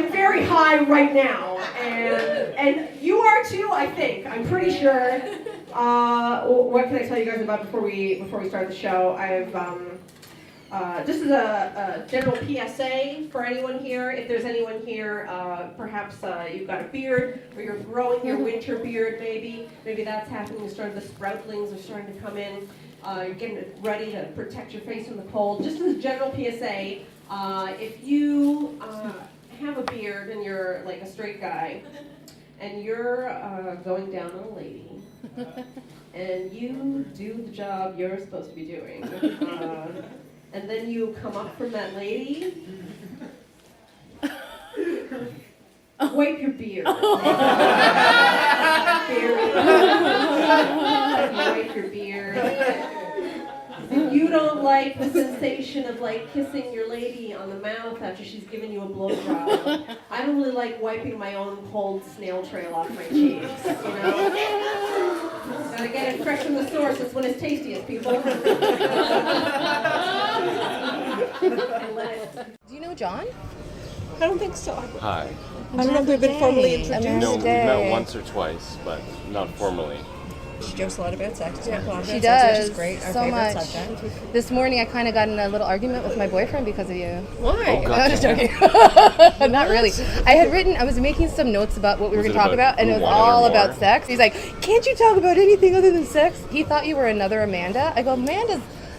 I'm very high right now, and you are too, I think. I'm pretty sure. What can I tell you guys about before we start the show? This is a general PSA for anyone here. If there's anyone here, perhaps you've got a beard, or you're growing your winter beard, maybe that's happening. The sproutlings are starting to come in. You're getting ready to protect your face from the cold. Just as a general PSA, if you have a beard and you're like a straight guy, and you're going down on a lady, and you do the job you're supposed to be doing, and then you come up from that lady, wipe your beard. Wipe your beard. If you don't like the sensation of like kissing your lady on the mouth after she's given you a blowjob, I don't really like wiping my own cold snail trail off my cheeks, you know? Gotta get it fresh from the source, it's when it's tastiest, people. Do you know John? I don't think so. Hi. I don't know if we've been formally introduced. No, we met once or twice, but not formally. She jokes a lot about sex. She does. Which is great. Our so favorite much. subject. This morning I kind of got in a little argument with my boyfriend because of you. Why? Oh, God. I'm just joking. Not really. I was making some notes about what we were going to talk about, and it was all about sex. He's like, can't you talk about anything other than sex? He thought you were another Amanda. I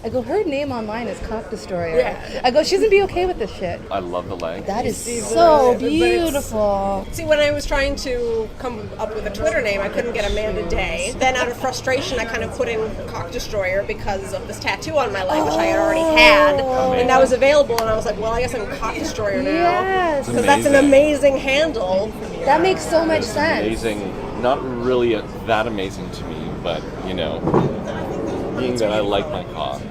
go, her name online is Cock Destroyer. Yeah. I go, she's going to be okay with this shit. I love the leg. That is so beautiful. See, when I was trying to come up with a Twitter name, I couldn't get Amanda Day. Then out of frustration, I kind of put in Cock Destroyer because of this tattoo on my leg, which I had already had. And that was available, and I was like, well, I guess I'm Cock Destroyer now. Yes. Because that's an amazing handle. That makes so much sense. Amazing. Not really that amazing to me, but, you know, being that I like my cock.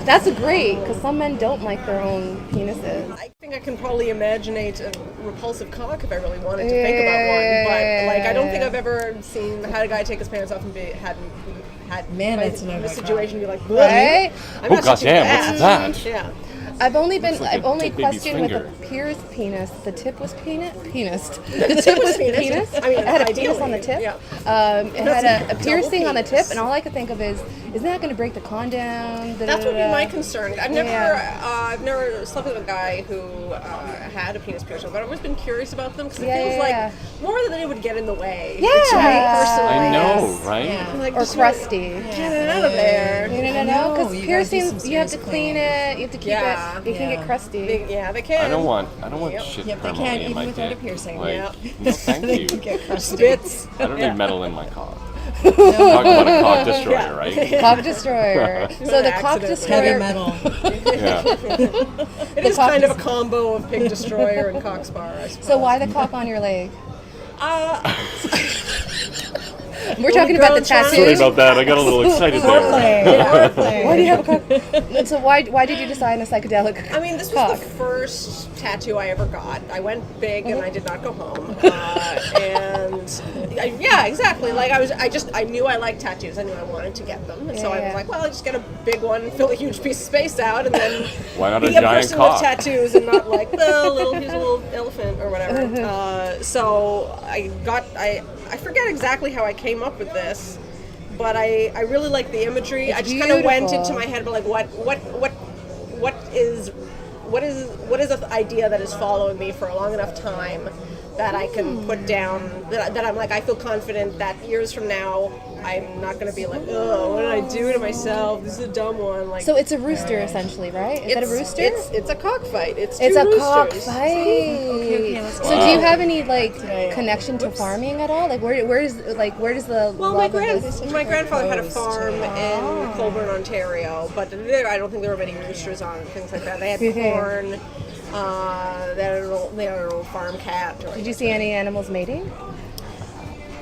That's great, because some men don't like their own penises. I think I can probably imaginate a repulsive cock if I really wanted to think about one, but like I don't think I've ever had a guy take his pants off and had that's a situation be like, right? Oh goddamn, what's that? Yeah. I've only baby's questioned with finger. the Pierce penis. The tip was penis. The tip was penis. I mean, it had a ideally, penis on the tip. yeah. It had a piercing on the tip, penis. and all I could think of is, isn't that going to break the condom? That's would be my concern. I've never slept with a guy who had a penis piercing, but I've always been curious about them because it feels like more than it would get in the way. Yeah. To me personally. I know, right? Yeah. Like, Or crusty. Get it out of there. No, because you gotta do piercings, some you have to serious clean it. You have to keep it. It can get crusty. They can. I don't want shit Yep, they permanently can't, in even my without a dick. piercing. Like, Yeah. no, thank you. Get crusty. Spits. I don't need metal in my cock. Talk about a cock destroyer, right? Cock destroyer. So the cock Accident. destroyer. Heavy metal. Yeah. It is kind of a combo of pig destroyer and cock spar, I suppose. So why the cock on your leg? We're talking about the Sorry tattoos. about that. I got a little excited there. Why do you have a cock? So why did you decide on a psychedelic? I mean, this was cock? the first tattoo I ever got. I went big and I did not go home. Yeah, exactly. Like I knew I liked tattoos. I knew I wanted to get them, and so I was like, well, I'll just get a big one, fill a huge piece of space out, and then Why not a be a giant person cock? with tattoos and not like here's a little elephant or whatever. So I forget exactly how I came up with this, but I really like the imagery. It's I just kind of went beautiful. into my head, but like what is an idea that is following me for a long enough time that I can put down, that I'm like, I feel confident that years from now I'm not going to be like, oh, what did I do to myself? This is a dumb one. Like, So it's a rooster essentially, right? Is that a rooster? It's a cockfight. It's It's two a roosters. cockfight. Okay, let's go. So do you have any connection to farming at all? Like where does the Well, love my of this? grandfather had a farm in Colborne, Ontario, but I don't think there were many roosters on and things like that. They had corn. They had an old farm cat. Did you see any animals mating?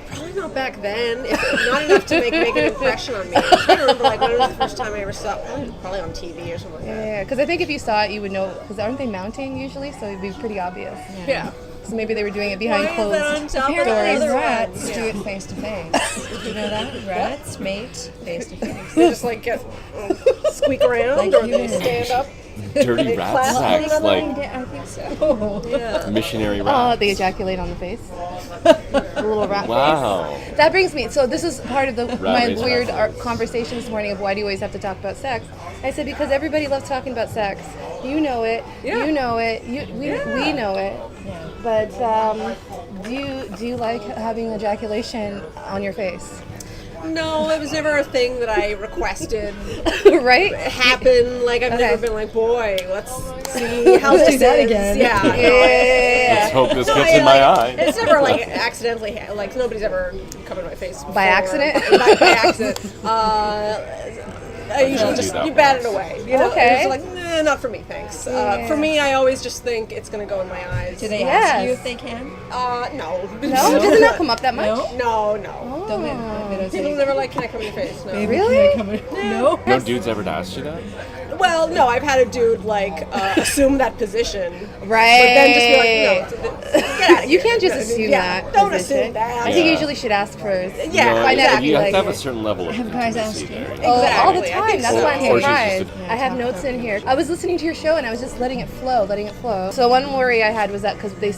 Probably not back then. Not enough to make an impression on me. I'm trying to remember when was the first time I ever saw it. Probably on TV or something like that. Yeah, because I think if you saw it, you would know. Because aren't they mounting usually? So it'd be pretty obvious. Yeah. So maybe they were doing it behind Why is that on closed top of the doors. Apparently other rats one? do it face to face. Did you know that? Rats mate face to face. They just like get squeak around, Like or they humans. stand up. Dirty They rat clasp one sacks, another. like I think so. Yeah. missionary Oh, rats. they ejaculate on the face. A little rat Wow. face. That brings me. So this is part of my race weird rat face. conversation this morning of why do you always have to talk about sex? I said because everybody loves talking about sex. You know it. Yeah. You know it. We know it. Yeah. But do you like having ejaculation on your face? No, it was never a thing that I requested Right? happen. Like I've Okay. never been like, boy, let's see how this do that is. again. Yeah. no, Let's hope this no, gets I- in my like, eye. It's never like accidentally. Like nobody's ever come in my face before. By accident? By accident. I usually do just that you bat once. it away. You know, Okay. it's like not for me, thanks. Yeah. For me, I always just think it's gonna go in my eyes. Do they Yes. ask you if they can? No. No, doesn't that come up that much? No? No. Don't People never like, can I come in your face? No. Really? No. No dude's ever asked you that? Well, no, I've had a dude like assume that position, Right. but then just be like, no, get out of You here. can't just assume Yeah, that. don't position. assume that. I think you Yeah. usually should ask first. Yeah, No, Find out if exactly. you you have like to have a it. certain level of Have guys intimacy asked you? there. Oh, all the Exactly. I time. think That's so. why I'm Or she's surprised. just I have notes in here. I was listening to your show and I was just letting it flow. So one worry I had was that because they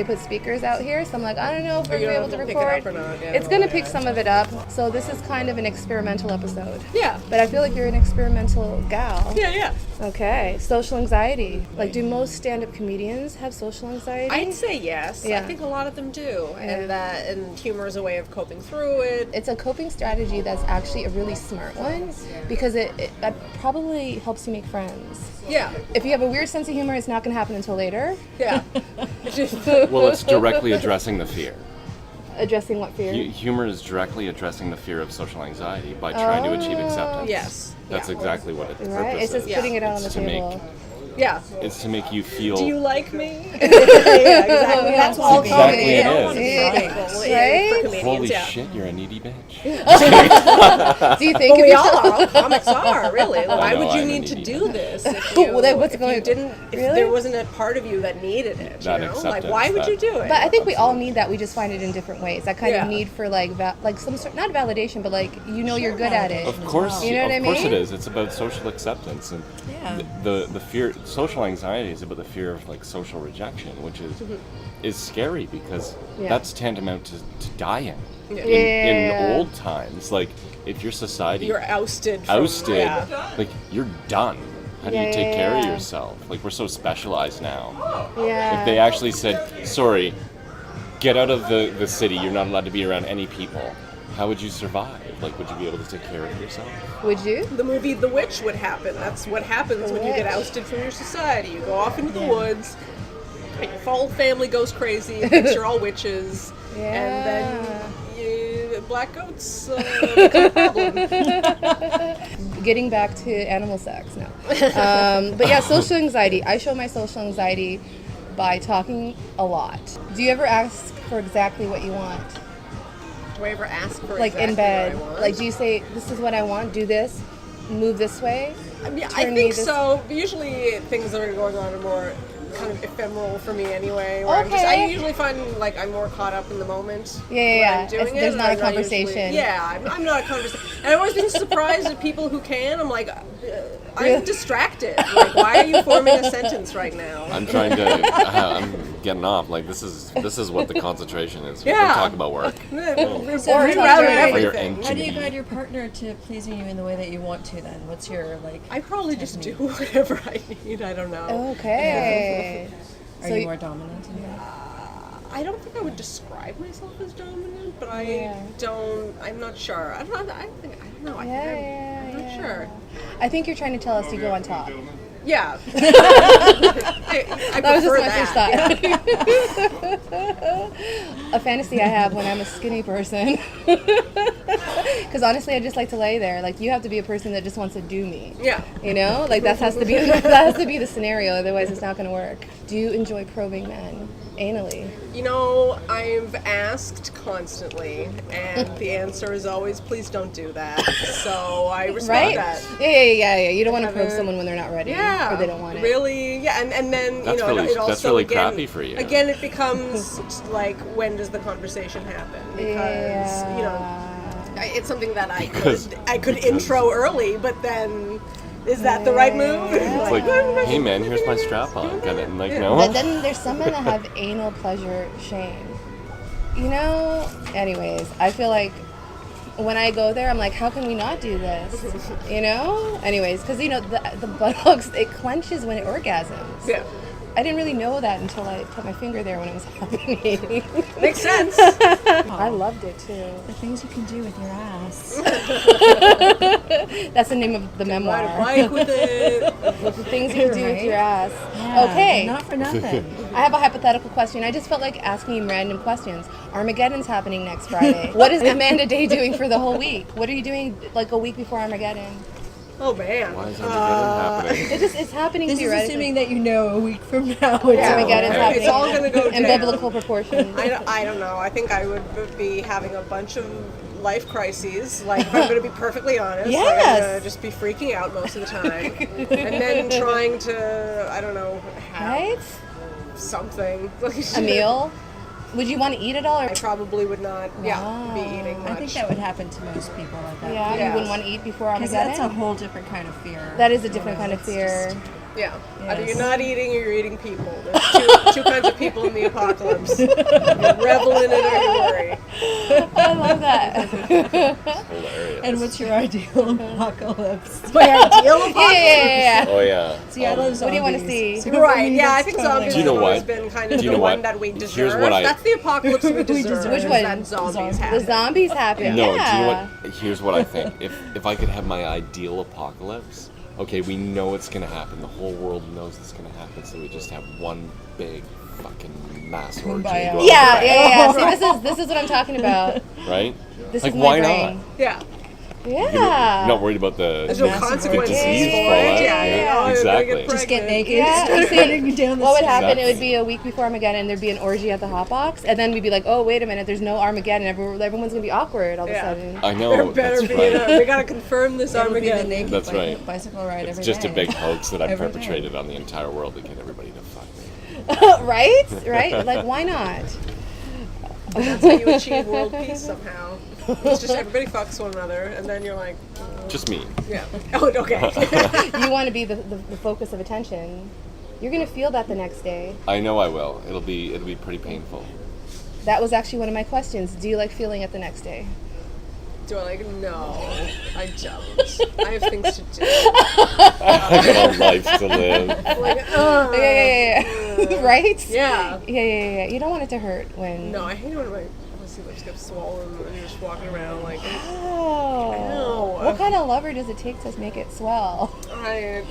put speakers out here, so I'm like, I don't know if we're You gonna be don't able to know if it'll record. pick it up or not, yeah. It's gonna pick some of it up. So this is kind of an experimental episode. Yeah. But I feel like you're an experimental gal. Yeah. Okay. Social anxiety. Like, do most stand-up comedians have social anxiety? I'd say yes. Yeah. I think a lot of them do, and humor is a way of coping through it. It's a coping strategy that's actually a really smart one because it probably helps you make friends. Yeah. If you have a weird sense of humor, it's not going to happen until later. Yeah. Well, it's directly addressing the fear. Addressing what fear? Humor is directly addressing the fear of social anxiety by trying to achieve acceptance. Yes. That's Yeah. exactly what its Right? purpose It's just is. putting it out on the It's to table. Yeah. It's to make you feel. Do you like me? Yeah, exactly. That's all exactly comedy. it I don't is. want to be Yeah. people Right? for comedians. Holy Yeah. shit, you're a needy bitch. Do you think But if we you all are. Comics are, really. Why know, would you I'm need an to idiot. do this if Well, you, then what's if going- you didn't, if Really? there wasn't a part of you that needed it, That you know? Like, acceptance, why would that- you do it? But I think we all need that. We just find it in different ways. That kind Yeah. of need for like some sort, not validation, but like you're good at it. Of course, You know what I of course mean? it is. It's about social acceptance, and Yeah. the fear, social anxiety is about the fear of like social rejection, which is scary because Yeah. that's tantamount to dying. Yeah. In old times, like if your society You're ousted. From, Yeah. like you're done. How do Yeah, you take yeah, care of yeah. yourself? Like we're so specialized now. Yeah. If they actually said, sorry, get out of the city, you're not allowed to be around any people, how would you survive? Like, would you be able to take care of yourself? Would you? The movie The Witch would happen. That's what happens when you get Witch. ousted from your society. You go off into the woods, your whole family goes crazy, thinks you're all witches, and then black goats become a problem. Getting back to animal sex now. But yeah, social anxiety. I show my social anxiety by talking a lot. Do you ever ask for exactly what you want? Do I ever ask for Like exactly in bed? what I want? Like, do you say, this is what I want, do this, move this way? I mean, I turn me think this- so. Usually things that are going on are more kind of ephemeral for me anyway. Where I Okay. usually find like I'm more caught up in the moment. Yeah, when yeah. I'm doing It's- it, there's and not a I'm usually- conversation. I'm not a conversation. And I've always been surprised at people who can. I'm like, I'm distracted. Like, why are you forming a sentence right now? I'm trying to. I'm getting off. Like this is what the concentration is. We Yeah. can talk about work. We're So boring how around do you- everything. How do you guide your partner to pleasing you in the way that you want to then? What's your, like, I probably just do whatever I need. I don't know. Okay. are So you y- more dominant in that? I don't think I would describe myself as dominant, but Yeah. I'm not sure. I don't know. I don't know. Yeah, I'm not sure. I think you're trying to tell us you go on top. Yeah. I That was just prefer my first that. thought. A fantasy I have when I'm a skinny person. Because honestly, I just like to lay there. Like, you have to be a person that just wants to do me. Yeah. You know, like that has to be the scenario. Otherwise, it's not going to work. Do you enjoy probing men? anally? You know, I've asked constantly, and the answer is always, please don't do that. So I respect Right? that. Yeah. You don't want to probe haven't- someone when they're not ready. Yeah, Or they don't want it. really. Yeah, and then That's you know, really- it also that's really again, crappy for you. Again, it becomes like, when does the conversation happen? Because you know, it's something that I could intro early, but then is that the right move? It's like, hey man, here's my strap on. Kind of like, no. But then there's some men that have anal pleasure shame. You know, anyways, I feel like when I go there, I'm like, how can we not do this? You know? Anyways, because, you know, the buttocks, it clenches when it orgasms. Yeah. I didn't really know that until I put my finger there when it was happening. Makes sense. I loved it, too. The things you can do with your ass. That's the name of the memoir. Ride a bike with it. The things you can do with Right? your ass. Yeah, Okay. Not for nothing. I have a hypothetical question. I just felt like asking you random questions. Armageddon's happening next Friday. What is Amanda Day doing for the whole week? What are you doing like a week before Armageddon? Oh man. Why is Armageddon happening? It's happening This is theoretically. assuming that you know a week from now. Yeah, Armageddon's okay. happening It's all gonna go in down. biblical proportions. I don't know. I think I would be having a bunch of life crises. Like, if I'm going to be perfectly honest, Yes. like, I'm going to just be freaking out most of the time, and then trying to, I don't know, have Right? something. A meal? Would you want to eat it all? Or I probably would not. Yeah, be eating much. I think that would happen to most people at that yeah, point. you wouldn't want to eat before Because Armageddon? that's a whole different kind of fear. That is a different You kind know, of it's fear. just- Yeah. Either Yes. you're not eating or you're eating people. There's two kinds of people in the apocalypse. You revel in it or you worry. I love that. Hilarious. And what's your ideal apocalypse? My ideal apocalypse. yeah. Oh yeah. See, I love zombies. What do you want to see? So for Right, me, yeah, I that's think totally zombies Do you know have always what? been kind of Do you the know one what? that we Here's deserve. what I- That's the apocalypse we deserve. Which is one? That zombies Zombies. happen. The zombies happen. No, yeah. do you know what? Here's what I think. If I could have my ideal apocalypse, okay, we know it's gonna happen. The whole world knows it's gonna happen, so we just have one big fucking mass orgy. Kumbaya. go out Yeah, the yeah. See, this is what I'm talking about. back, right? This Like, is my why brain. not? Yeah. Yeah. You're not worried about the There's no Massive consequences disease for fallout. it. Yeah, Yeah, exactly. Just get naked. Yeah, Start you see, running down the what would street. happen? It would Exactly. be a week before Armageddon. There'd be an orgy at the hot box, and then we'd be like, "Oh, wait a minute! There's no Armageddon. Everyone's gonna be awkward all of a Yeah. sudden." I There know. better That's be right. enough. We gotta confirm this It'll be the Armageddon. naked That's right. bicycle ride It's every just a day. big hoax that I've Every day. perpetrated on the entire world to get everybody to fuck me. Right? Right? Like, why not? That's how you achieve world peace somehow. It's just everybody fucks one another, and then you're like, Just me. yeah. Oh, okay. You want to be the focus of attention. You're gonna feel that the next day. I know I will. It'll be pretty painful. That was actually one of my questions. Do you like feeling it the next day? Do I like? No, I don't. I have things to do. I got a life to live. Like, Yeah. Right? yeah. Yeah. You don't want it to hurt when. No, I hate it when my pussy lips get swollen and you're just walking around like, Oh. know. What kind of lover does it take to make it swell? Why?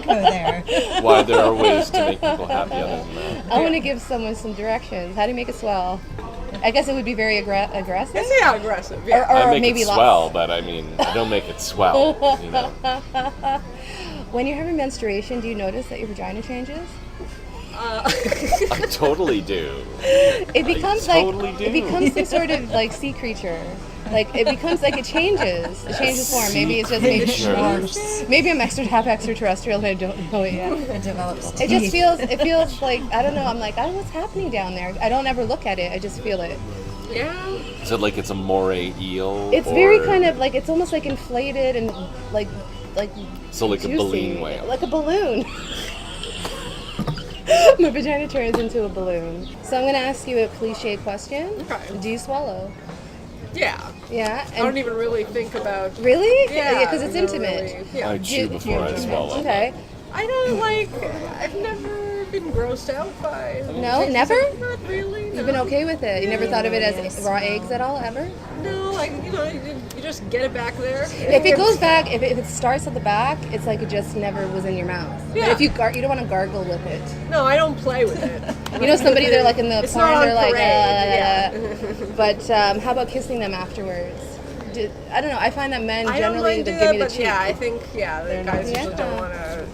Go there. Why there are ways to make people happy other than that. I want to give someone some directions. How do you make it swell? I guess it would be very aggressive. It's yeah, aggressive. Yeah. Or I make maybe it lots. swell, but I mean, I don't make it swell. You know. When you're having menstruation, do you notice that your vagina changes? I totally do. It becomes totally like do. it becomes some sort of like sea creature. Like it becomes like it changes. It changes form. Maybe it's just maybe I'm half extraterrestrial and I don't know it yet. It develops It just teeth. it feels like I don't know. I'm like, what's happening down there? I don't ever look at it. I just feel it. Yeah. Is it like it's a moray eel? It's or- very kind of like it's almost like inflated and like So like a juicy. baleen whale. Like a balloon. My vagina turns into a balloon. So I'm gonna ask you a cliche question. Okay. Do you swallow? Yeah. Yeah. I don't even really think about. Really? Yeah. Because it's never intimate. really- yeah. I chew before I swallow. Okay. I don't like. I've never been grossed out by. No, never? Not really. You've been okay with it. You never thought of it as raw eggs at all, ever? No, like you just get it back there. If it goes back, if it starts at the back, it's like it just never was in your mouth. Yeah. But if you you don't want to gargle with it. No, I don't play with it. You know, somebody they're like in the It's porn, not on they're like, parade, But how about kissing them afterwards? I don't know. I find that men I don't generally mind they doing give that, me the but cheek. yeah, I think the guys usually Yeah. don't want to.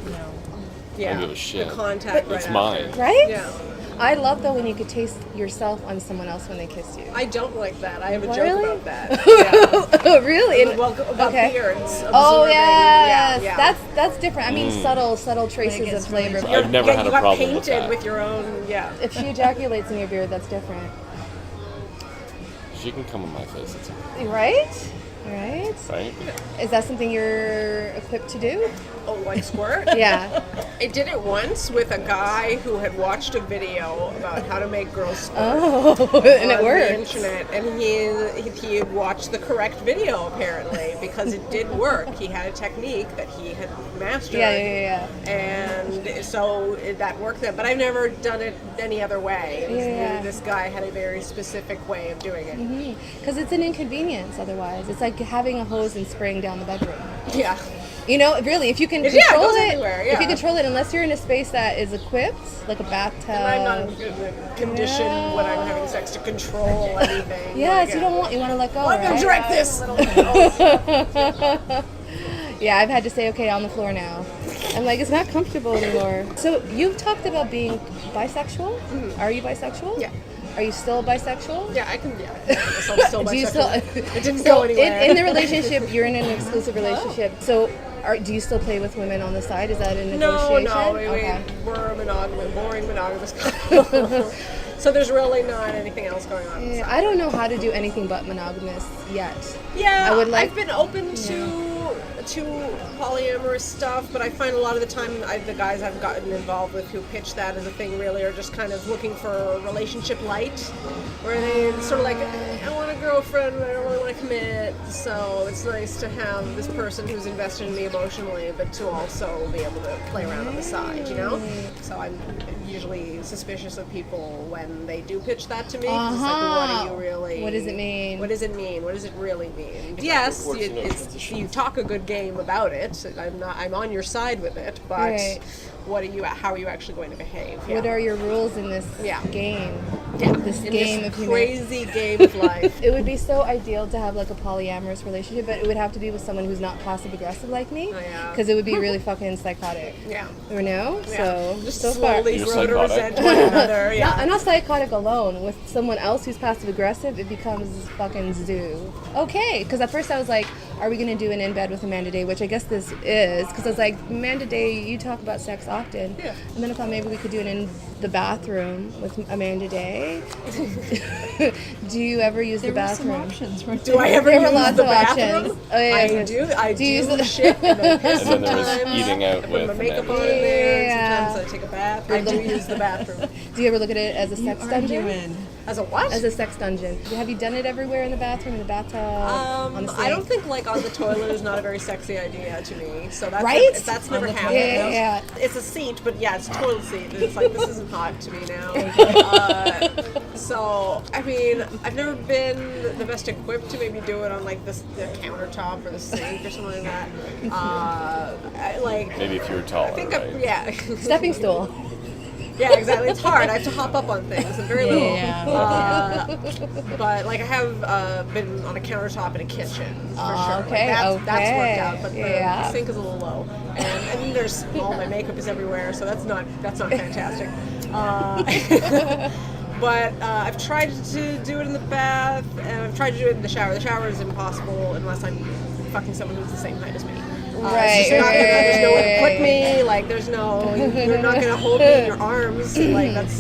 Yeah. I don't give a shit. The contact It's right mine. after. Right? Yeah. I love though when you could taste yourself on someone else when they kiss you. I don't like that. I have a Really? joke about that. Yeah. Really? Well, about Okay. beards. Oh observing. yes, Yeah. that's different. I mean, subtle traces gets of flavor. really I've never had you a got problem with painted that. with your own. Yeah. If she ejaculates in your beard, that's different, She can come in my face. It's okay, right? Right? right? Is that something you're equipped to do? Oh, like squirt? Yeah. I did it once with a guy who had watched a video about how to make girls squirt. Oh, and it on worked. the internet, and he had watched the correct video apparently because it did work. He had a technique that he had mastered. Yeah. And so that worked then. But I've never done it any other way. Yeah. This guy had a very specific way of doing it. Because it's an inconvenience otherwise. It's like having a hose and spraying down the bedroom. Yeah. You know, really, if you can Yeah, it control goes it, everywhere, if you yeah. control it, unless you're in a space that is equipped, like a bathtub. And I'm not in a condition when I'm having sex to control anything. Yes, Like, you don't want. You want to let go, I'm gonna right? direct this. Yeah, I've had to say, okay, on the floor now. I'm like, it's not comfortable anymore. So you've talked about being bisexual. Are you bisexual? Yeah. Are you still bisexual? Yeah, I can. Yeah, I guess I'm still Do you bisexual. still? It didn't so go anywhere. in the relationship, you're in an exclusive relationship. So, do you still play with women on the side? Is that a negotiation? No, Okay. we're a boring monogamous couple. So there's really not anything else going on. Yeah, I don't know how to do anything but monogamous yet. Yeah, I would like- I've been open to polyamorous stuff, but I find a lot of the time the guys I've gotten involved with who pitch that as a thing really are just kind of looking for a relationship light, where they sort of like, I want a girlfriend, but I don't really want to commit, so it's nice to have this person who's invested in me emotionally, but to also be able to play around on the side, you know? So I'm usually suspicious of people when they do pitch that to me, 'cause it's like, what do you really... What does it mean? What does it mean? What does it really mean? Yes, you talk a good game about it. I'm on your side with it, but Right. how are you actually going to behave? Yeah. What are your rules in this Yeah. game? Yeah. This In game this of human. crazy game of life. It would be so ideal to have like a polyamorous relationship, but it would have to be with someone who's not passive aggressive like me, Oh, yeah. because it would be really fucking psychotic. Yeah. You know? Yeah. So Just so far. slowly You're grow to psychotic? resent one another. Yeah. I'm not psychotic alone. With someone else who's passive aggressive, it becomes fucking zoo. Okay, because at first I was like, are we gonna do an in bed with Amanda Day? Which I guess this is, because I was like, Amanda Day, you talk about sex often. Yeah. And then I thought maybe we could do it in the bathroom with Amanda Day. Do you ever use There the were some bathroom? options, weren't Do I ever There were use lots the of bathroom? options. Oh, yeah. I Do you do use the- shit and then piss And then there was sometimes. eating out I put with my makeup on Amanda. in there. Yeah. Sometimes I take a bath. I do use the bathroom. Do you ever look at it as a you? sex dungeon? Arguing. As a what? As a sex dungeon. Have you done it everywhere in the bathroom, in the bathtub, on the sink? I don't think like on the toilet is not a very sexy idea to me. So that's Right? that's never On the happened. toilet, Yeah. It's a seat, but yeah, it's a toilet seat. And it's like this isn't hot to me now. So I mean, I've never been the best equipped to maybe do it on like the countertop or the sink or something like that. Maybe if you were taller, I think right? yeah. Stepping stool. Yeah, exactly. It's hard. I have to hop up on things. I'm very little. Yeah. But like I have been on a countertop in a kitchen for sure. Like, Okay, that's okay. worked out. But Yeah. the sink is a little low, and then there's all my makeup is everywhere, so that's not fantastic. But I've tried to do it in the bath, and I've tried to do it in the shower. The shower is impossible unless I'm fucking someone who's the same height as me. Right, It's just not right, gonna, there's no way to right, put me. Like you're not gonna hold me in your arms. Like that's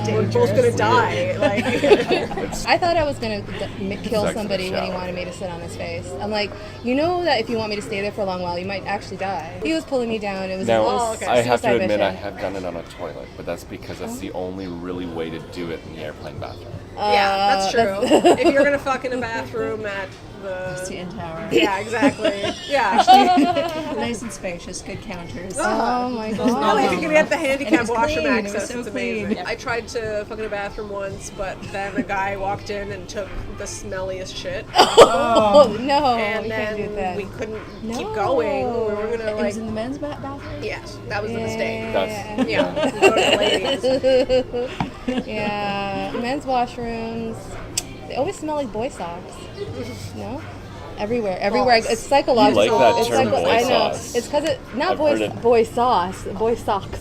we're both gonna die. Like I thought I was gonna kill Sex in the somebody when he shower. wanted me to sit on his face. I'm like, you know that if you want me to stay there for a long while, you might actually die. He was pulling me down. It was Now, a okay. I have to suicide admit I mission. have done it on a toilet, but that's because that's the only really way to do it in the airplane bathroom. yeah, that's true. If you're gonna fuck in a bathroom at the CN Tower. yeah, exactly. Yeah. Nice and spacious, good counters. Oh my No, god. if you can get the And it handicap was washroom clean, it was access, so it's amazing. clean. I tried to fuck in a bathroom once, but then a guy walked in and took the smelliest shit. Oh no, And you can't do then that. we couldn't No. keep going. We were gonna It like was in the men's bathroom? yes, that was the mistake. That's Yeah, we go to the ladies. Yeah, men's washrooms. They always smell like boy socks. No? Everywhere. Balls. It's psychological. You like that it's term, boy I know. sauce. It's because it not I've boy heard it. boy sauce, boy socks.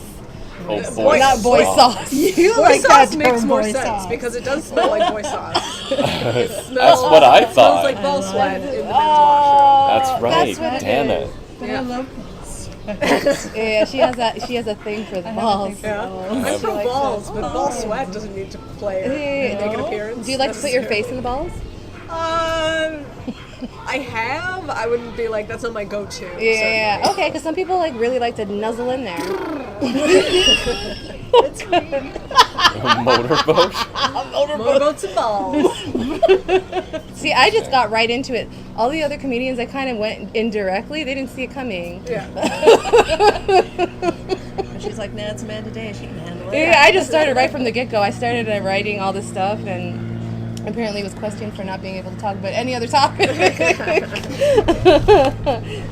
Oh, Not boy sauce. You Boy like sauce that makes term, more boy sense sauce. because it does smell like boy sauce. It smells, That's what I It thought. smells like ball sweat in the men's That's washroom. right. That's what it Damn is. it. But I love Yeah, she has that. She has a thing for the balls. Yeah. I'm pro balls, but ball sweat doesn't need to play or make an appearance. Do you like to put your face in the balls? I have. I wouldn't be like that's not my go-to. Yeah. certainly. Okay, because some people like really like to nuzzle in there. Motorboat? Motorboats and balls. See, I just got right into it. All the other comedians, I kind of went indirectly. They didn't see it coming. Yeah. And she's like, nah, it's a man today. She can handle it. Yeah, I just started right from the get-go. I started writing all this stuff and apparently was questioned for not being able to talk about any other topic.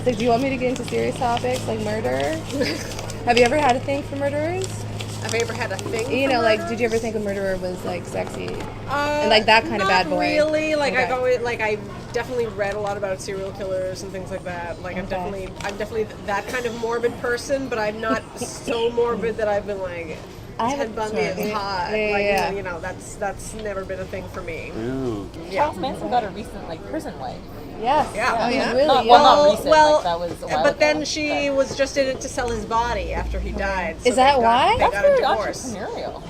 So do you want me to get into serious topics like murder? Have you ever had a thing for murderers? Have you ever had a thing? You for know, like, murderers? did you ever think a murderer was like sexy? And like that kind of bad boy? Not really. Like Okay. I've always I've definitely read a lot about serial killers and things like that. Like I'm Okay. definitely that kind of morbid person, but I'm not so morbid that I've been like Ted Bundy is hot. Yeah. You know, that's never been a thing for me. Ooh. Charles Manson got a recent prison wife. Yes. Yeah. Oh, Oh, he's yeah? really Not- young. well, not recent, well, like, that was a while but then ago, she but- was just in it to sell his body after he died. So Is that they why? They That's got a very divorce. entrepreneurial.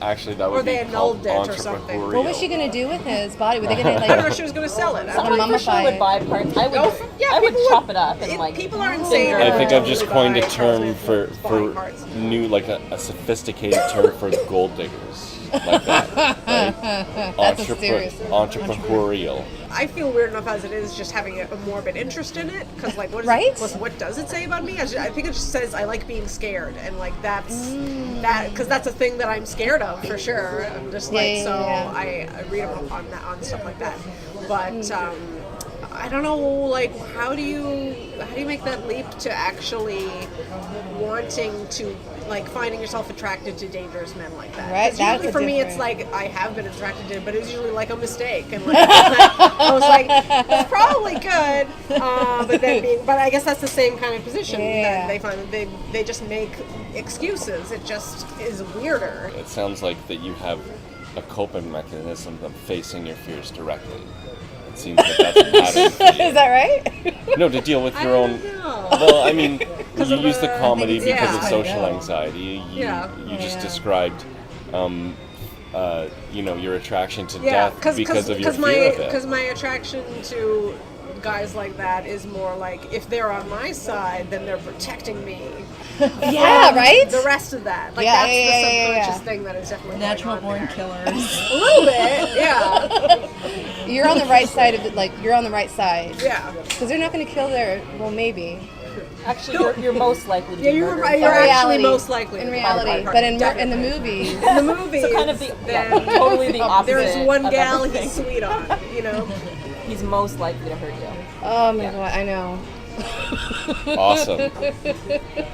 Actually, that would Or they be annulled called it or something. entrepreneurial. What was she gonna do with his body? Were they gonna I don't know like? if she was going to sell it. I don't Someone know. Someone for sure mummify would it. buy parts. I would, Oh, yeah, I would people chop it up and People are insane. finger- I think I've just Buy coined a Charles term Manson for body parts. new, like a sophisticated term for gold diggers, like that. Right? That's a serious Entrepreneurial. I feel weird enough as it is just having a morbid interest in it because like what, Right? what does it say about me? I think it just says I like being scared and like that's that because that's a thing that I'm scared of for sure. I'm just like Yeah, so yeah. I read up on that on stuff like that, but I don't know like how do you make that leap to actually wanting to like finding yourself attracted to dangerous men like that? Right, 'Cause that's usually a for me it's different- like I have been attracted to it, but it was usually like a mistake and like I was like it's probably good, but I guess that's the same kind of position Yeah. that they find that they just make excuses. It just is weirder. It sounds like that you have a coping mechanism of facing your fears directly. It seems like that's a pattern for you. Is that right? No, to deal with your I own. don't know. Well, I mean, you of use the the- comedy yeah. because of social anxiety. You just described, your attraction to death because of your fear of it. Because my attraction to guys like that is more like if they're on my side, then they're protecting me. Yeah, right? The rest of that, like Yeah, that's yeah, the yeah, subconscious yeah. thing that is definitely Natural going on born there. killers. A little bit, yeah, You're on the right side of it. Like you're on the right side. yeah. Because they're not going to kill their. Well, maybe. Actually, you're most likely to Yeah, be you're murdered. right. You're In actually reality. most likely In to be reality, part but in definitely. the movies. In the movies, So kind of then totally the opposite. there's one of gal everything. he's sweet on, you know. He's most likely to hurt you. Oh my god, I know. Awesome.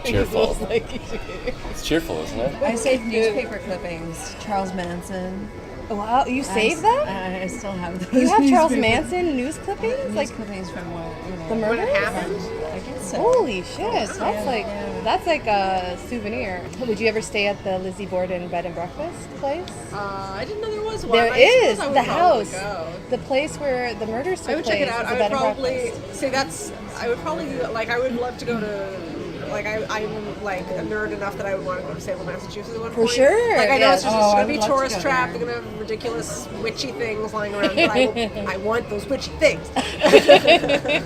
Cheerful. It's cheerful, isn't it? I saved newspaper clippings. Charles Manson. Wow, you saved them? I still have those. You have Charles newspaper- Manson news clippings? News Like clippings from what, the When murder? it happened, I guess so. Holy shit! That's like a souvenir. Would you ever stay at the Lizzie Borden bed and breakfast place? I didn't know there was one. There I is suppose I would the probably house, go. the place where the murders took I would place. check it out. is a I would bed and probably breakfast. see that's. I would probably like. I would love to go to. Like I'm like a nerd enough that I would want to go to Salem, Massachusetts at one point. sure, Like I know yes. it's just Oh, I going to would be love to tourist go trap. there. They're going to have ridiculous witchy things lying around. But I want those witchy things.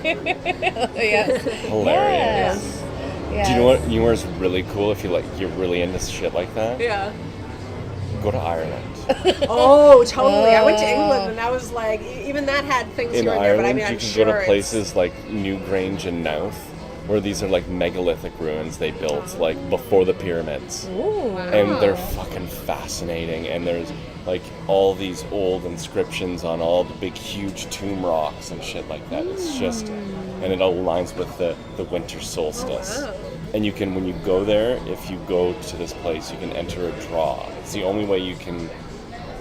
Yes. Hilarious. Yes. Do you know what? You know what's really cool if you're really into shit like that? Yeah. Go to Ireland. Oh, totally. I went to England and I was like, even that had things In here and there. But I Ireland, mean, I'm you can sure go to it's- places like Newgrange and Knowth, where these are like megalithic ruins they built like before the pyramids. And they're fucking fascinating. And there's like all these old inscriptions on all the big, huge tomb rocks and shit like that. It's just, and it all aligns with the winter solstice. And you can, when you go there, if you go to this place, you can enter a draw. It's the only way you can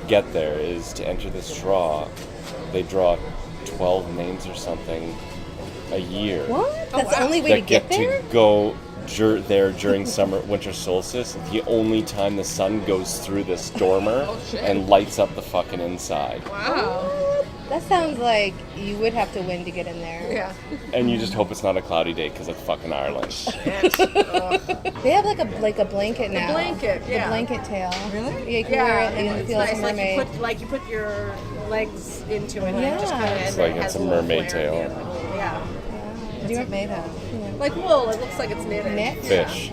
get there is to enter this draw. They draw 12 names or something a year. What? That's the only way to That get get there? to go there during winter solstice. The only time the sun goes through this dormer and lights up the fucking inside. Wow. That sounds like you would have to win to get in there. Yeah. And you just hope it's not a cloudy day because it's fucking Ireland. They have like a blanket now. blanket, yeah. The blanket tail. Really? Yeah, you can wear it and it's feel like a nice. mermaid. You put your legs into it and it just kind of Yeah. It's like it's a mermaid tail. Yeah. What's it made of? Like wool. It looks like it's knitted. Knit? Fish.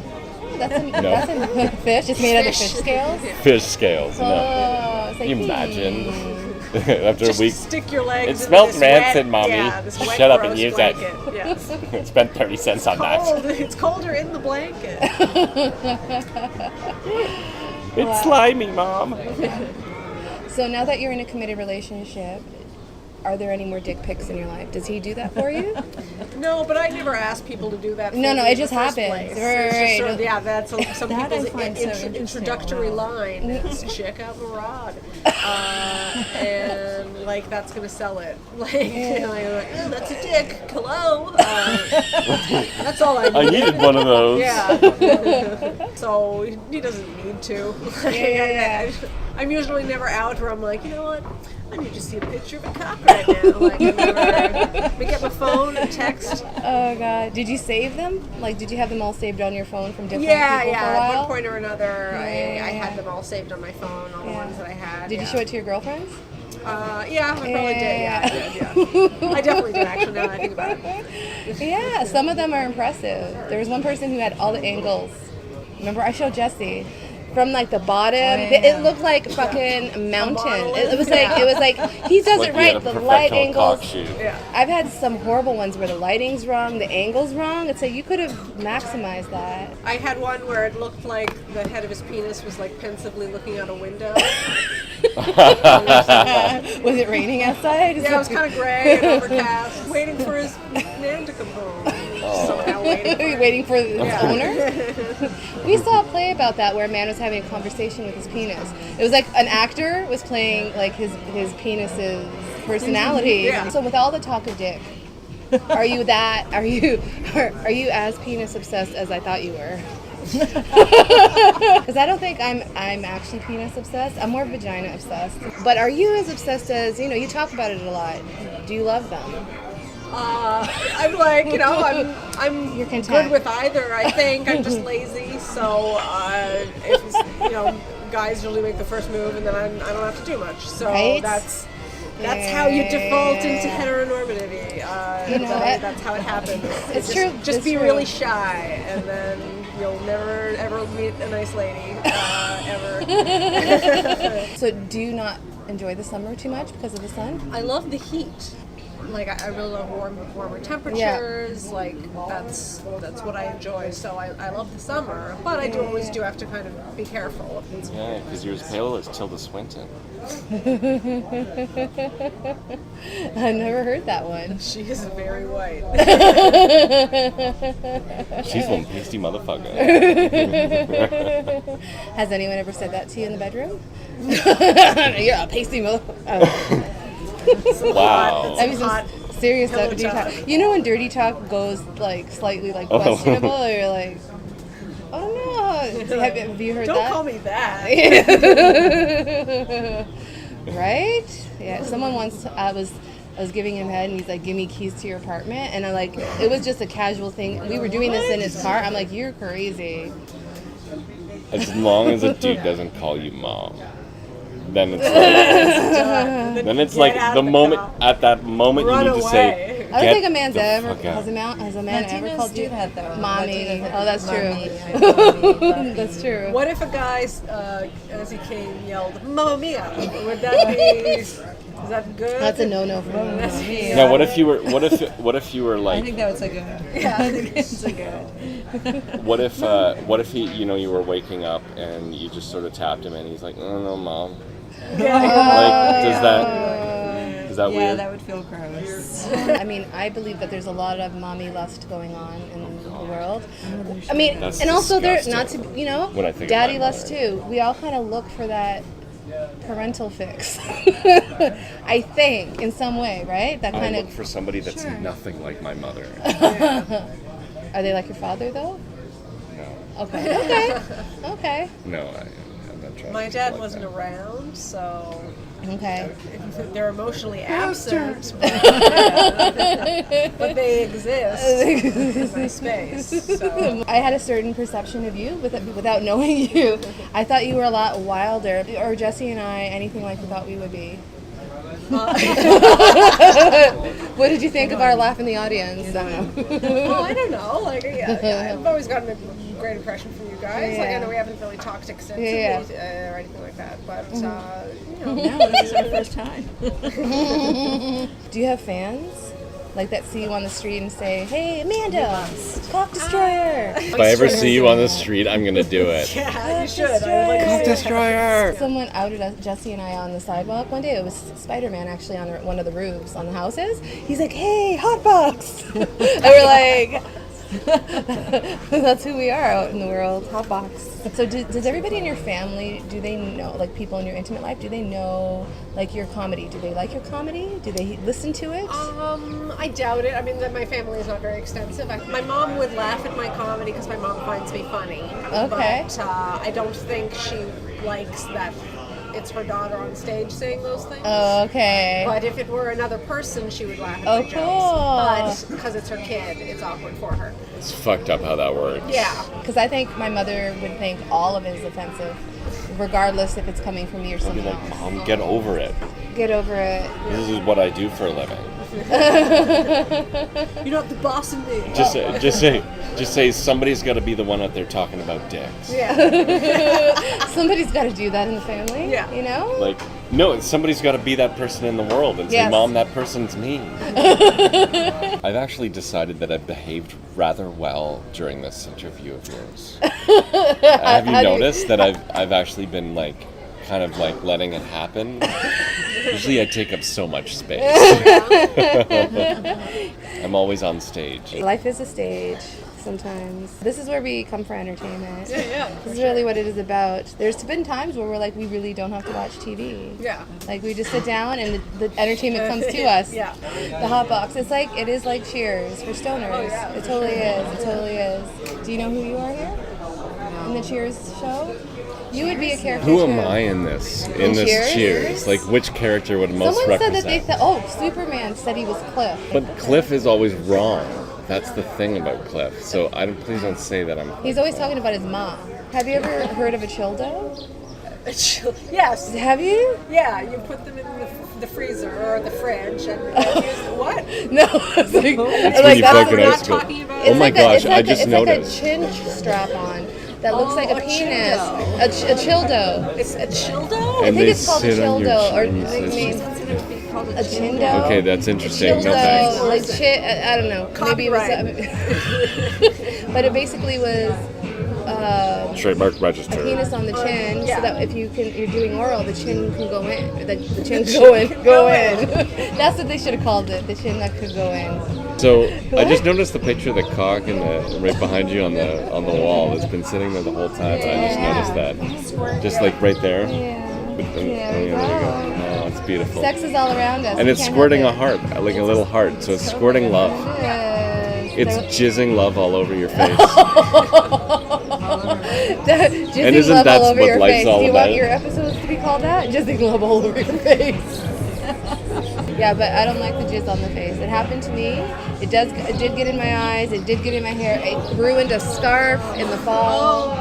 That's a fish. It's made out of fish scales. Fish scales. No. Oh, it's like, Can you imagine? After Just a week. stick your legs. It into smells this rancid, wet, Mommy. Yeah, this wet, Shut up and gross use that. blanket. Yes. Spend 30 cents on that. Cold. It's colder in the blanket. It's slimy, Mom. So now that you're in a committed relationship, are there any more dick pics in your life? Does he do that for you? No, but I never ask people to do that. For No, me it in just the first happens. place. Right, It's just right. sort of, yeah, that's some That I people's find so interesting. introductory Wow. line is check out Murad, and like that's gonna sell it. Like, oh, that's a dick. Hello. That's all I need. I needed one of those. Yeah. So he doesn't need to. Yeah. I'm usually never out where I'm like, you know what? I need to see a picture of a cock right now. Like, let me get my phone and text. Oh God! Did you save them? Like, did you have them all saved on your phone from different Yeah, people yeah. for a At while? one point or another, I Yeah. had them all saved on my phone, all the ones that I had. Did you show it to your girlfriends? Yeah, I probably did. Yeah, I did. Yeah. I definitely did. Actually, now that I think about it. Yeah, some of them are impressive. There was one person who had all the angles. Remember, I showed Jessi. From like the bottom, it looked like fucking a mountain. It was like he does Like it he had right. a The light professional angles. cock shoot. Yeah. I've had some horrible ones where the lighting's wrong, the angle's wrong. It's like you could have maximized that. I had one where it looked like the head of his penis was like pensively looking out a window. Was it raining outside? Yeah, it was kind of gray and overcast, waiting for his man to come home. Somehow waiting. Waiting for the Yeah. owner. We saw a play about that where a man was having a conversation with his penis. It was like an actor was playing like his penis's personality. Yeah. So with all the talk of dick, are you as penis obsessed as I thought you were? Because I don't think I'm actually penis obsessed. I'm more vagina obsessed. But are you as obsessed as, you talk about it a lot. Do you love them? I'm like, I'm You're content. good with either. I think I'm just lazy, so if guys usually make the first move, and then I don't have to do much. So Right? that's how you default into heteronormativity. That's how it happens. It's Just- true. Just It's be true. really shy, and then you'll never ever meet a nice lady ever. So do you not enjoy the summer too much because of the sun? I love the heat. Like I really love warmer temperatures. Like that's what I enjoy. So I love the summer, but I always do have to kind of be careful. Yeah, because you're as pale as Tilda Swinton. I've never heard that one. She is very white. She's one pasty motherfucker. Has anyone ever said that to you in the bedroom? You're a pasty motherfucker. Wow. I mean, some Hot serious pillow dirty talk. talk. You know when dirty talk goes like slightly like Oh. questionable, or you're like, oh no. Have you heard Don't that? call me that. Right? Yeah. Someone once I was giving him head and he's like, give me keys to your apartment, and it was just a casual thing. We were doing this in his car. I'm like, you're crazy. As long as a dude doesn't call you mom, then it's like, then it's Get like out the of the moment. car. At that moment, Run you need to say, away. I don't "Get think a man's the ever fuck out." has a man ever Latinos called do you that though. mommy. Latinos- Oh, that's mommy, true. mommy. That's true. What if a guy, as he came, yelled "Mamma Mia"? Would that be? Is that good? That's a no-no for me. Now, what if you were I like, think that was a good. Yeah. I think it's a good. what if he, you were waking up and you just sort of tapped him and he's like, oh no, mom. Like, does that Yeah, weird? that would feel gross. I mean, I believe that there's a lot of mommy lust going on in the world. I mean, That's and also there, disgusting. not to, When I think of daddy my lust mother. too. We all kind of look for that parental fix. I think, in some way, right? That I kind look of. for somebody that's nothing like my mother. Are they like your father, though? No, Okay. Okay. no, I'm not trying. My to be dad like wasn't that. around, so Okay. they're emotionally absent, but they exist in my space. So. I had a certain perception of you without knowing you. I thought you were a lot wilder, or Jessi and I, anything like we thought we would be. What did you think of our laugh in the audience? Well, I don't know. Like, yeah, I've always gotten a great impression from you guys. Like, I Yeah. know we haven't really talked extensively Yeah. or anything like that, but you know. No, this is our first time. Do you have fans? Like that see you on the street and say, "Hey, Amanda, cock destroyer." If I ever see you on the street, I'm gonna do it. Yeah, you should. I would like to see Destroyer. Someone outed us, Jessi and I, on the sidewalk one day. It was Spider-Man actually on one of the roofs on the houses. He's like, "Hey, hotbox," and we're like, "That's who we are out in the world, hotbox." So, does everybody in your family, do they know, like people in your intimate life, do they know like your comedy? Do they like your comedy? Do they listen to it? I doubt it. I mean, that my family is not very extensive. My mom would laugh at my comedy because my mom finds me funny. Okay. But I don't think she likes that it's her daughter on stage saying those things. Oh, okay. But if it were another person, she would laugh at Oh, my jokes. But because it's her kid, it's awkward for her. It's fucked up how that works. Yeah. Because I think my mother would think all of it is offensive, regardless if it's coming from me or I'd be someone like, else. Mom, get over it. Get over it. This is what I do for a living. You're not the boss of me. Just say somebody's got to be the one out there talking about dicks. Yeah. Somebody's got to do that in the family. Yeah. You know? Like, no, somebody's got to be that person in the world and say, Yes. Mom, that person's me. I've actually decided that I've behaved rather well during this interview of yours. Have you noticed that I've actually been like, kind of like letting it happen? Usually I take up so much space. I'm always on stage. Life is a stage sometimes. This is where we come for entertainment. Yeah. This is really what it is about. There's been times where we're like, we really don't have to watch TV. Yeah. Like we just sit down and the entertainment comes to us. Yeah. The hot box. It is like Cheers for stoners. Oh, yeah, It totally is. It totally is. Do you know who you are here? In the Cheers show? You would be a character. Who too. am I in this? In Cheers? Cheers? Like, which character would most Someone said represent? that they thought, Superman said he was Cliff. But Cliff is always wrong. That's the thing about Cliff. So please don't say that I'm. He's always talking about his mom. Have you ever heard of a childo? Yes. Have you? Yeah, you put them in the freezer or the fridge and use what? No. It's like, It's when like you that's fucking not ice cream. talking about- Oh my gosh, I just it's noticed. It's like a chin strap on that looks like a a penis. childo. A childo. It's a childo? I And think they it's called a sit on your childo, or chins. I It's mean just- a chindo. Okay, that's interesting. No Childo, thanks. like I don't know. Maybe it was. But it basically was Trademark a register. penis on the chin, Yeah. so that if you're doing oral, the chin can go in. The chin can go in. That's what they should have called it. The chin that could go in. So I just noticed the picture of the cock in right behind you on the wall. It's been sitting there the whole time, and I just noticed that. Just like right there. Yeah. There you Yeah. go. Oh, it's beautiful. Sex is all around us. And We it's can't squirting a help heart, like a little heart. So it's squirting love. it. Yes. It's jizzing love all over your face. Jizzing isn't love that all over what your life's face. all Do you want about? your episodes to be called that? Jizzing love all over your face. Yeah, but I don't like the jizz on the face. It happened to me. It did get in my eyes. It did get in my hair. It ruined a scarf in the fall.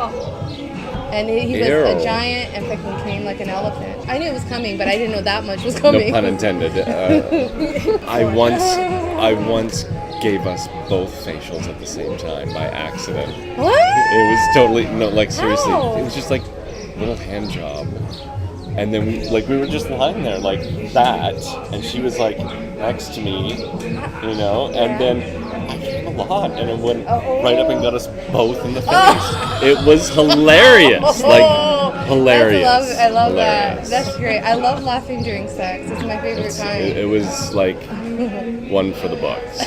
And he was a Ew. giant and freaking came like an elephant. I knew it was coming, but I didn't know that much was No coming. pun intended. I once gave us both facials at the same time by accident. What? It was totally seriously. How? It was just like a little hand job, and then we were just lying there like that, and she was like next to me, and then I came a lot, and it went right up and got us both in the face. It was hilarious, hilarious. I love hilarious. that. That's great. I love laughing during sex. It's my favorite time. It was like one for the books,